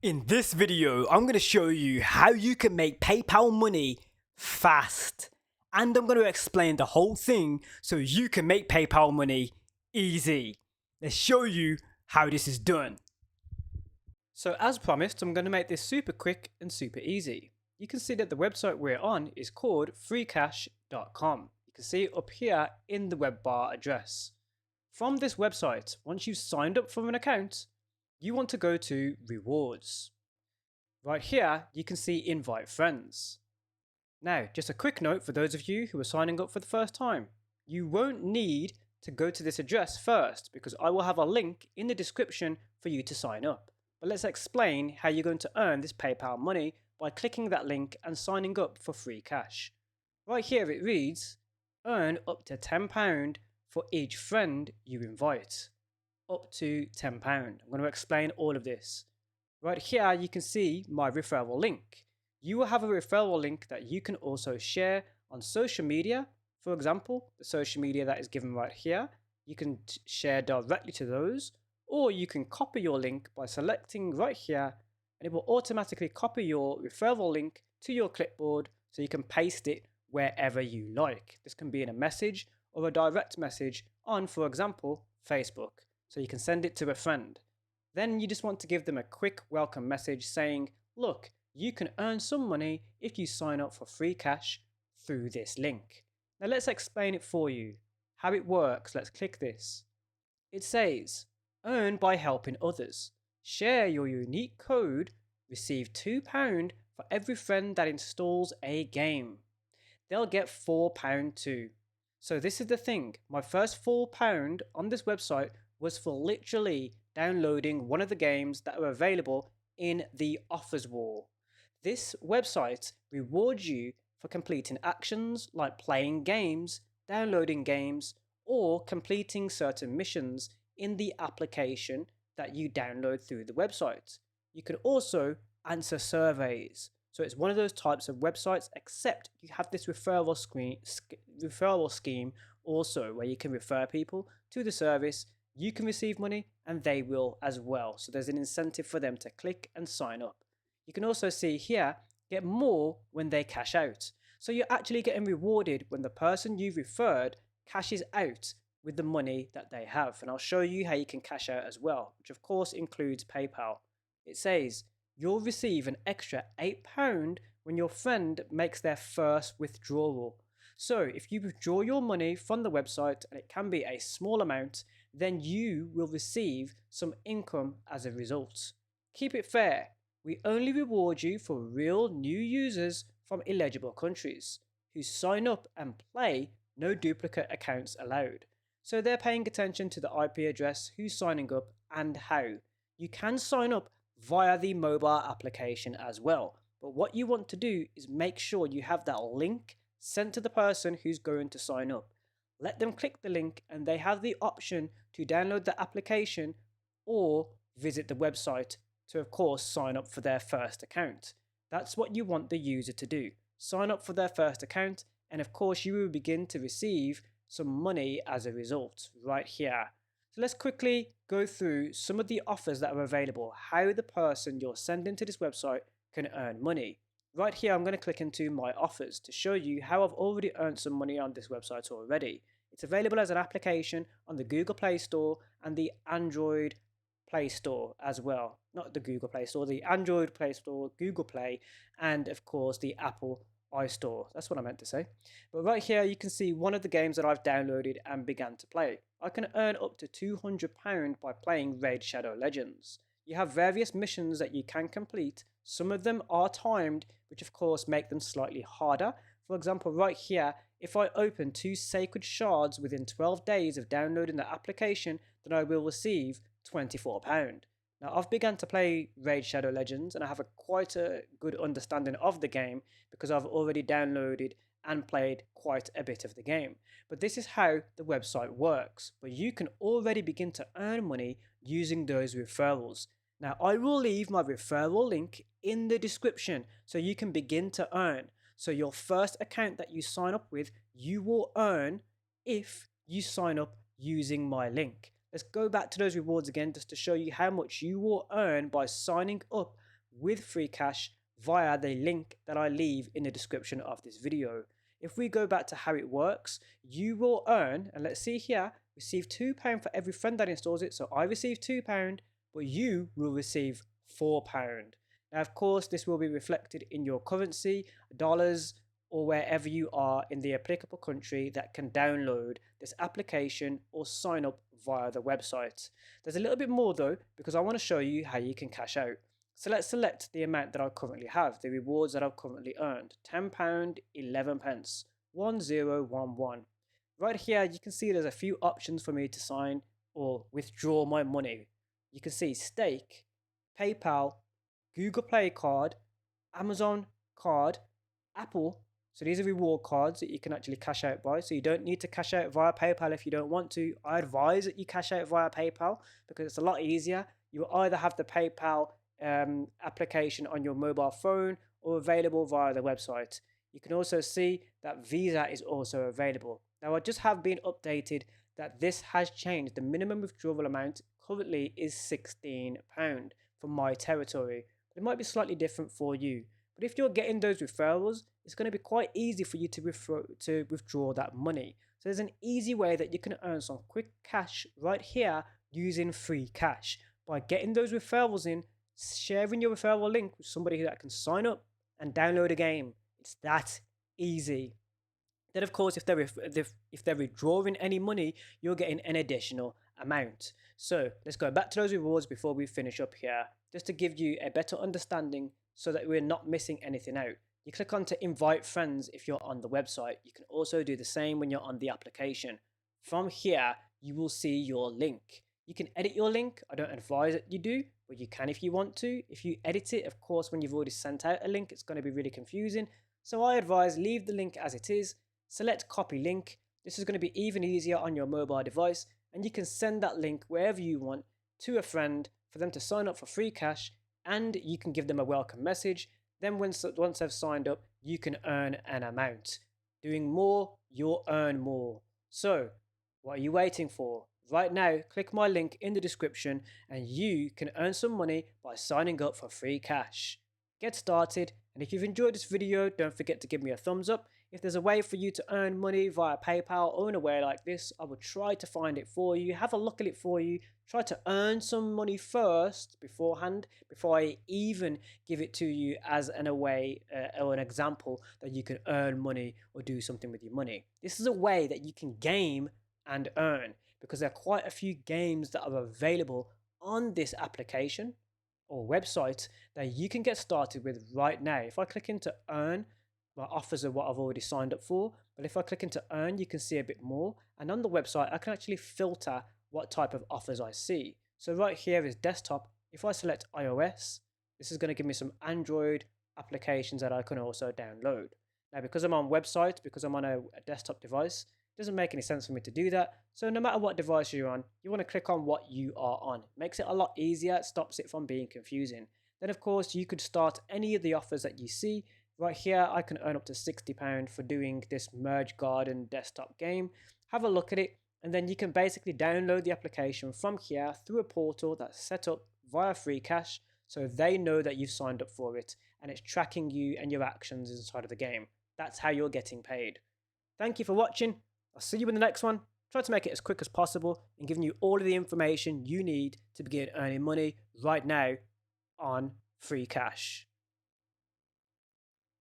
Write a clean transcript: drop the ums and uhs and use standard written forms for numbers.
In this video, I'm going to show you how you can make PayPal money fast. And I'm going to explain the whole thing so you can make PayPal money easy. Let's show you how this is done. So as promised, I'm going to make this super quick and super easy. You can see that the website we're on is called freecash.com. You can see it up here in the web bar address. From this website, once you've signed up for an account, you want to go to rewards. Right here, you can see invite friends. Now, just a quick note for those of you who are signing up for the first time. You won't need to go to this address first because I will have a link in the description for you to sign up. But let's explain how you're going to earn this PayPal money by clicking that link and signing up for Freecash. Right here it reads, earn up to £10 for each friend you invite. Up to £10. I'm going to explain all of this. Right here you can see my referral link. You will have a referral link that you can also share on social media. For example, the social media that is given right here, you can share directly to those, or you can copy your link by selecting right here and it will automatically copy your referral link to your clipboard so you can paste it wherever you like. This can be in a message or a direct message on, for example, Facebook. So you can send it to a friend. Then you just want to give them a quick welcome message saying, look, you can earn some money if you sign up for Freecash through this link. Now let's explain it for you. How it works, let's click this. It says, earn by helping others. Share your unique code, receive £2 for every friend that installs a game. They'll get £4 too. So this is the thing, my first £4 on this website was for literally downloading one of the games that are available in the offers wall. This website rewards you for completing actions like playing games, downloading games, or completing certain missions in the application that you download through the website. You can also answer surveys. So it's one of those types of websites, except you have this referral scheme also, where you can refer people to the service. You can receive money and they will as well. So there's an incentive for them to click and sign up. You can also see here, get more when they cash out. So you're actually getting rewarded when the person you've referred cashes out with the money that they have. And I'll show you how you can cash out as well, which of course includes PayPal. It says you'll receive an extra £8 when your friend makes their first withdrawal. So if you withdraw your money from the website, and it can be a small amount, then you will receive some income as a result. Keep it fair. We only reward you for real new users from eligible countries who sign up and play, no duplicate accounts allowed. So they're paying attention to the IP address, who's signing up and how. You can sign up via the mobile application as well. But what you want to do is make sure you have that link sent to the person who's going to sign up. Let them click the link and they have the option to download the application or visit the website to, of course, sign up for their first account. That's what you want the user to do. Sign up for their first account, and of course you will begin to receive some money as a result right here. So let's quickly go through some of the offers that are available, how the person you're sending to this website can earn money. Right here, I'm going to click into my offers to show you how I've already earned some money on this website already. It's available as an application on the Google Play Store and the Android Play Store as well. Not the Google Play Store, the Android Play Store, Google Play, and of course the Apple iStore. That's what I meant to say. But right here, you can see one of the games that I've downloaded and began to play. I can earn up to £200 by playing Raid Shadow Legends. You have various missions that you can complete. Some of them are timed, which of course make them slightly harder. For example, right here, if I open 2 sacred shards within 12 days of downloading the application, then I will receive £24. Now, I've begun to play Raid Shadow Legends and I have quite a good understanding of the game because I've already downloaded and played quite a bit of the game. But this is how the website works, but you can already begin to earn money using those referrals. Now, I will leave my referral link in the description so you can begin to earn. So your first account that you sign up with, you will earn if you sign up using my link. Let's go back to those rewards again just to show you how much you will earn by signing up with Freecash via the link that I leave in the description of this video. If we go back to how it works, you will earn, and let's see here, receive £2 for every friend that installs it. So I receive £2, but you will receive £4. Now, of course, this will be reflected in your currency, dollars, or wherever you are in the applicable country that can download this application or sign up via the website. There's a little bit more though, because I want to show you how you can cash out. So let's select the amount that I currently have, the rewards that I've currently earned. £10, 11 pence, 1011. Right here, you can see there's a few options for me to sign or withdraw my money. You can see stake, PayPal, Google Play card, Amazon card, Apple. So these are reward cards that you can actually cash out by. So you don't need to cash out via PayPal if you don't want to. I advise that you cash out via PayPal because it's a lot easier. You will either have the PayPal application on your mobile phone or available via the website. You can also see that Visa is also available. Now I just have been updated that this has changed. The minimum withdrawal amount currently is £16 for my territory. It might be slightly different for you. But if you're getting those referrals, it's going to be quite easy for you to withdraw that money. So there's an easy way that you can earn some quick cash right here using Freecash by getting those referrals in, sharing your referral link with somebody that can sign up and download a game. It's that easy. Then of course, if they're withdrawing any money, you're getting an additional amount. So let's go back to those rewards before we finish up here, just to give you a better understanding so that we're not missing anything out. You click on to invite friends if you're on the website. You can also do the same when you're on the application. From here, you will see your link. You can edit your link. I don't advise that you do, but you can if you want to. If you edit it, of course, when you've already sent out a link, it's going to be really confusing. So I advise leave the link as it is, select copy link. This is going to be even easier on your mobile device, and you can send that link wherever you want to a friend for them to sign up for Freecash, and you can give them a welcome message. Then once they've signed up, you can earn an amount. Doing more, you'll earn more. So what are you waiting for? Right now, click my link in the description and you can earn some money by signing up for Freecash. Get started, and if you've enjoyed this video, don't forget to give me a thumbs up. If there's a way for you to earn money via PayPal or in a way like this, I will try to find it for you, have a look at it for you, try to earn some money first beforehand, before I even give it to you as a way or an example that you can earn money or do something with your money. This is a way that you can game and earn, because there are quite a few games that are available on this application or website that you can get started with right now. If I click into earn, my offers are what I've already signed up for, but if I click into earn, you can see a bit more, and on the website I can actually filter what type of offers I see. So right here is desktop. If I select iOS, this is going to give me some Android applications that I can also download. Now because I'm on website, because I'm on a desktop device, it doesn't make any sense for me to do that. So no matter what device you're on, you want to click on what you are on. It makes it a lot easier, it stops it from being confusing. Then of course you could start any of the offers that you see. Right here I can earn up to £60 for doing this Merge Garden desktop game. Have a look at it, and then you can basically download the application from here through a portal that's set up via Freecash, so they know that you've signed up for it and it's tracking you and your actions inside of the game. That's how you're getting paid. Thank you for watching. I'll see you in the next one. Try to make it as quick as possible and giving you all of the information you need to begin earning money right now on Freecash.